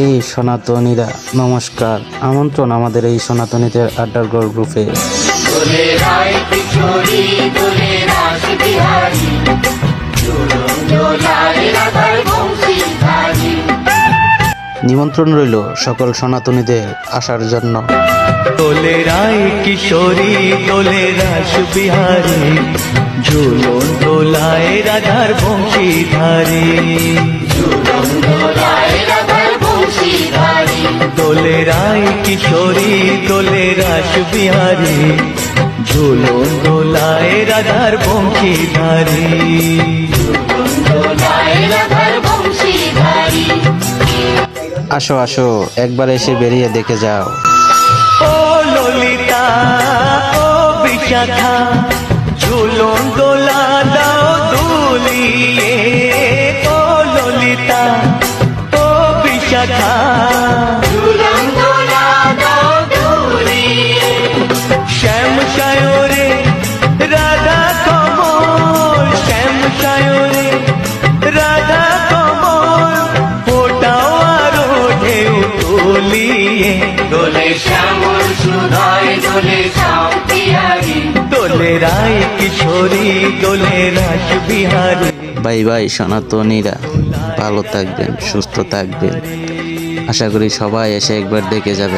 এই সনাতনীরা নমস্কার, আমন্ত্রণ আমাদের এই সনাতনীদের আড্ডার গ্রুপে। নিমন্ত্রণ রইল সকল সনাতনীদের আসার জন্য। দোলে রায় কিশোরী দোলে রাস বিহারী, ঝুলন দোলায় রাধার বংশীধারী। দোলে রায় কিশোরী দোলে রাস বিহারী, ঝুলন দোলায় রাধার বংশীধারী। আসো আসো, একবার এসে বেরিয়ে দেখে যাও। ও ললিতা ও বিশাখা, ঝুলন দোলা দাও দুলিয়ে। ও ললিতা ও বিশাখা, শ্যাম সায়রে রাধা কমল, শ্যাম সায়রে রাধা কমল, ফোটাও আরো ঢেউ তুলিয়ে। দোলে শ্যামল সুধায় দোলে শ্যাম বিহারী, দোলে রায় কিশোরী দোলে রাস বিহারী। বাই বাই সনাতনীরা, ভালো থাকবেন, সুস্থ থাকবেন। আশা করি সবাই এসে একবার দেখে যাবে।